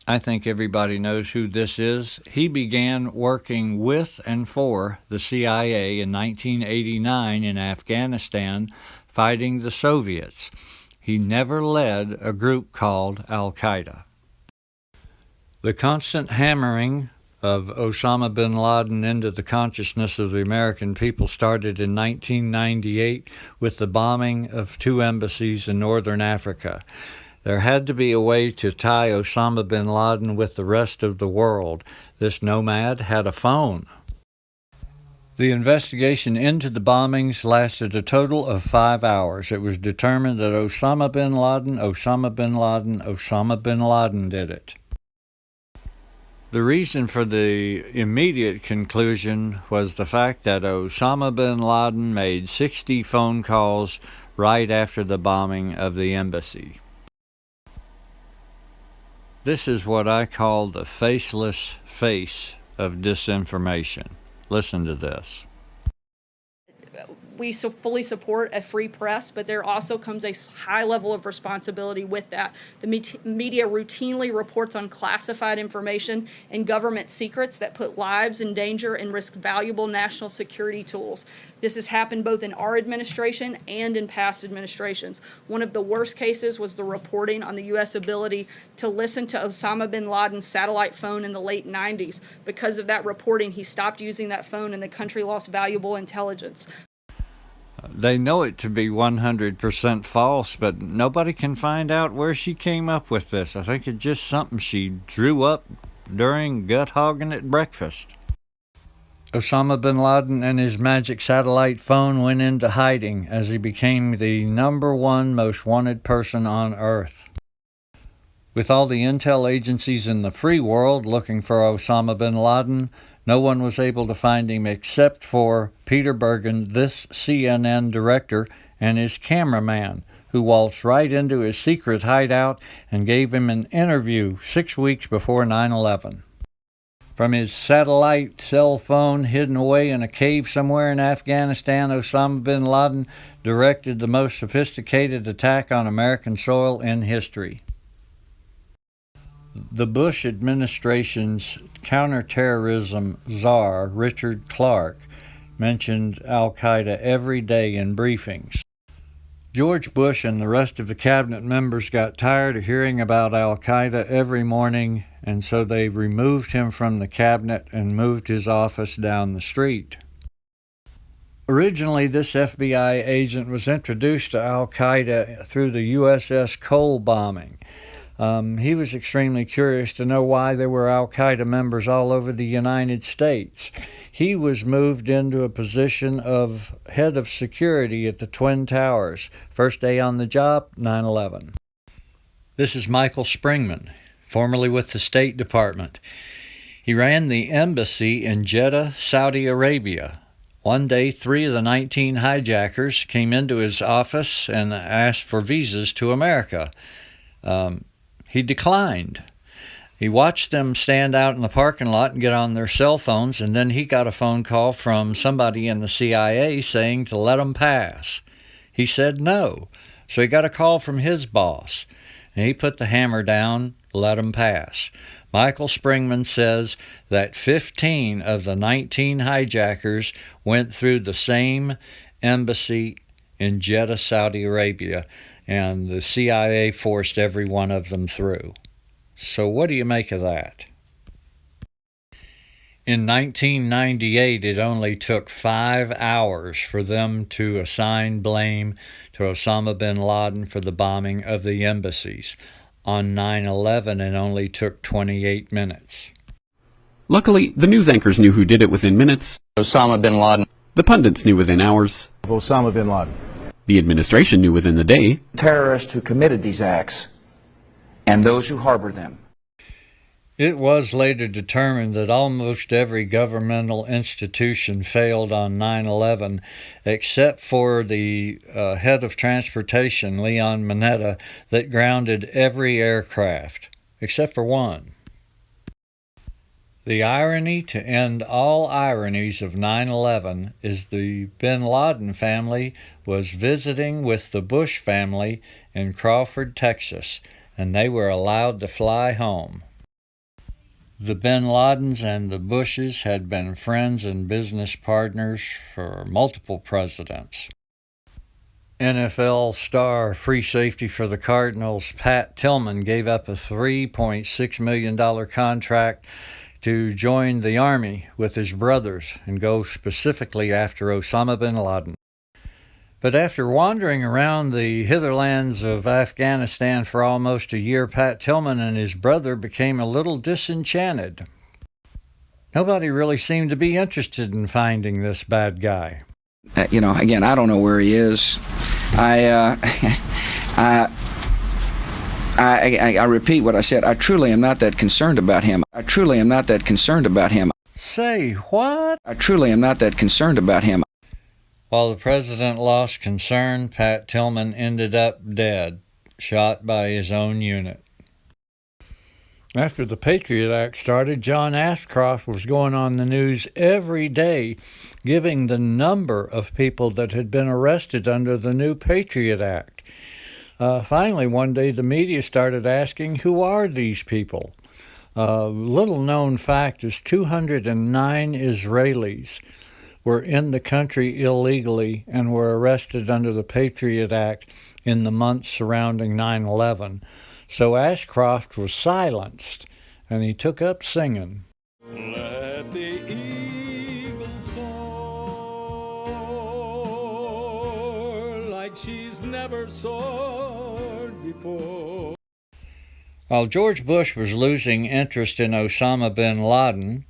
I think everybody knows who this is. He began working with and for the CIA in 1989 in Afghanistan, fighting the Soviets. He never led a group called Al-Qaeda. The constant hammering of Osama bin Laden into the consciousness of the American people started in 1998 with the bombing of 2 embassies in northern Africa. There had to be a way to tie Osama bin Laden with the rest of the world. This nomad had a phone. The investigation into the bombings lasted a total of 5 hours. It was determined that Osama bin Laden did it. The reason for the immediate conclusion was the fact that Osama bin Laden made 60 phone calls right after the bombing of the embassy. This is what I call the faceless face of disinformation. Listen to this. We fully support a free press, but there also comes a high level of responsibility with that. The media routinely reports on classified information and government secrets that put lives in danger and risk valuable national security tools. This has happened both in our administration and in past administrations. One of the worst cases was the reporting on the U.S. ability to listen to Osama bin Laden's satellite phone in the late 90s. Because of that reporting, he stopped using that phone and the country lost valuable intelligence. They know it to be 100% false, but nobody can find out where she came up with this. I think it's just something she drew up during gut hogging at breakfast. Osama bin Laden and his magic satellite phone went into hiding as he became the #1 most wanted person on Earth. With all the intel agencies in the free world looking for Osama bin Laden, no one was able to find him except for Peter Bergen, this CNN director, and his cameraman, who waltzed right into his secret hideout and gave him an interview 6 weeks before 9/11. From his satellite cell phone hidden away in a cave somewhere in Afghanistan, Osama bin Laden directed the most sophisticated attack on American soil in history. The Bush administration's counterterrorism czar, Richard Clarke, mentioned Al-Qaeda every day in briefings. George Bush and the rest of the cabinet members got tired of hearing about Al-Qaeda every morning, and so they removed him from the cabinet and moved his office down the street. Originally, this FBI agent was introduced to Al-Qaeda through the USS Cole bombing. He was extremely curious to know why there were Al-Qaeda members all over the United States. He was moved into a position of head of security at the Twin Towers. First day on the job, 9/11. This is Michael Springman, formerly with the State Department. He ran the embassy in Jeddah, Saudi Arabia. One day, 3 of the 19 hijackers came into his office and asked for visas to America. He declined. He watched them stand out in the parking lot and get on their cell phones, and then he got a phone call from somebody in the CIA saying to let him pass. He said no, so he got a call from his boss, and he put the hammer down, let him pass. Michael Springman says that 15 of the 19 hijackers went through the same embassy in Jeddah, Saudi Arabia, and the CIA forced every one of them through. So what do you make of that? In 1998, it only took 5 hours for them to assign blame to Osama bin Laden for the bombing of the embassies. On 9/11, it only took 28 minutes. Luckily, the news anchors knew who did it within minutes. Osama bin Laden. The pundits knew within hours. Osama bin Laden. The administration knew within the day. Terrorists who committed these acts and those who harbor them. It was later determined that almost every governmental institution failed on 9/11 except for the head of transportation, Leon Mineta, that grounded every aircraft, except for one. The irony to end all ironies of 9/11 is the bin Laden family was visiting with the Bush family in Crawford, Texas, and they were allowed to fly home. The bin-Ladens and the Bushes had been friends and business partners for multiple presidents. NFL star free safety for the Cardinals, Pat Tillman, gave up a $3.6 million contract to join the Army with his brothers and go specifically after Osama bin Laden. But after wandering around the hitherlands of Afghanistan for almost a year, Pat Tillman and his brother became a little disenchanted. Nobody really seemed to be interested in finding this bad guy. Again, I don't know where he is. I repeat what I said. I truly am not that concerned about him. I truly am not that concerned about him. Say what? I truly am not that concerned about him. While the president lost concern, Pat Tillman ended up dead, shot by his own unit. After the Patriot Act started, John Ashcroft was going on the news every day, giving the number of people that had been arrested under the new Patriot Act. Finally, one day, the media started asking, who are these people? Little known fact is 209 Israelis were in the country illegally and were arrested under the Patriot Act in the months surrounding 9/11. So Ashcroft was silenced, and he took up singing. Let the eagle soar like she's never soared before. While George Bush was losing interest in Osama bin Laden,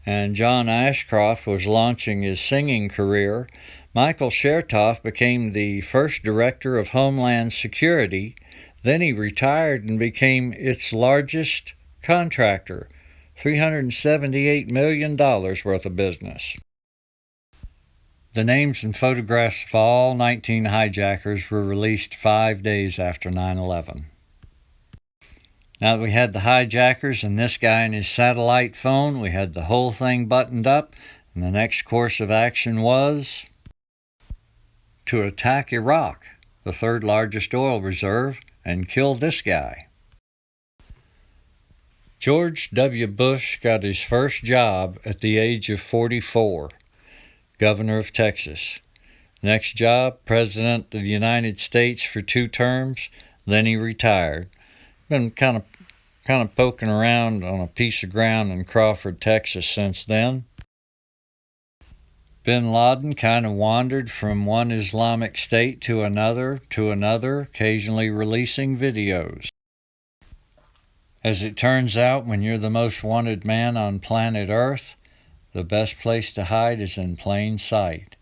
and John Ashcroft was launching his singing career, Michael Chertoff became the first director of Homeland Security. Then he retired and became its largest contractor, $378 million worth of business. The names and photographs of all 19 hijackers were released 5 days after 9/11. Now that we had the hijackers and this guy and his satellite phone, we had the whole thing buttoned up, and the next course of action was to attack Iraq, the third largest oil reserve, and kill this guy. George W. Bush got his first job at the age of 44, governor of Texas. Next job, president of the United States for 2 terms, then he retired. Been kind of poking around on a piece of ground in Crawford, Texas since then. Bin Laden kind of wandered from one Islamic state to another, occasionally releasing videos. As it turns out, when you're the most wanted man on planet Earth, the best place to hide is in plain sight.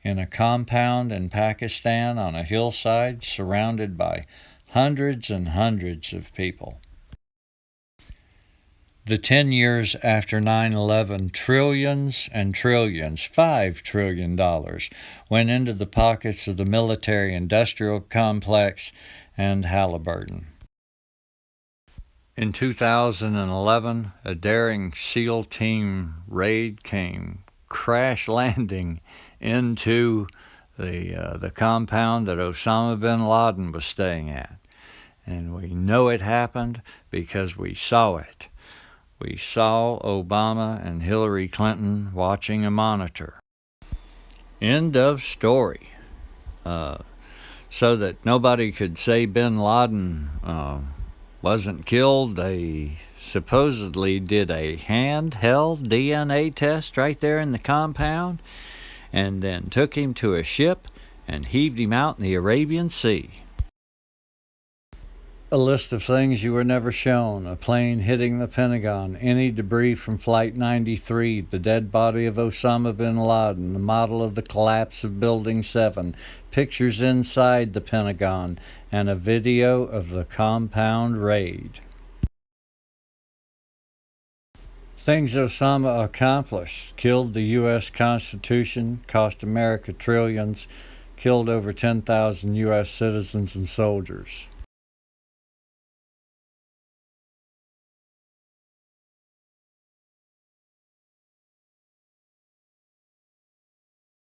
In a compound in Pakistan on a hillside surrounded by hundreds and hundreds of people. The 10 years after 9/11, trillions and trillions, $5 trillion, went into the pockets of the military-industrial complex and Halliburton. In 2011, a daring SEAL team raid came crash landing into the compound that Osama bin Laden was staying at. And we know it happened because we saw it. We saw Obama and Hillary Clinton watching a monitor. End of story. So that nobody could say bin Laden wasn't killed, they supposedly did a handheld DNA test right there in the compound and then took him to a ship and heaved him out in the Arabian Sea. A list of things you were never shown: a plane hitting the Pentagon, any debris from Flight 93, the dead body of Osama bin Laden, the model of the collapse of Building 7, pictures inside the Pentagon, and a video of the compound raid. Things Osama accomplished: killed the U.S. Constitution, cost America trillions, killed over 10,000 U.S. citizens and soldiers.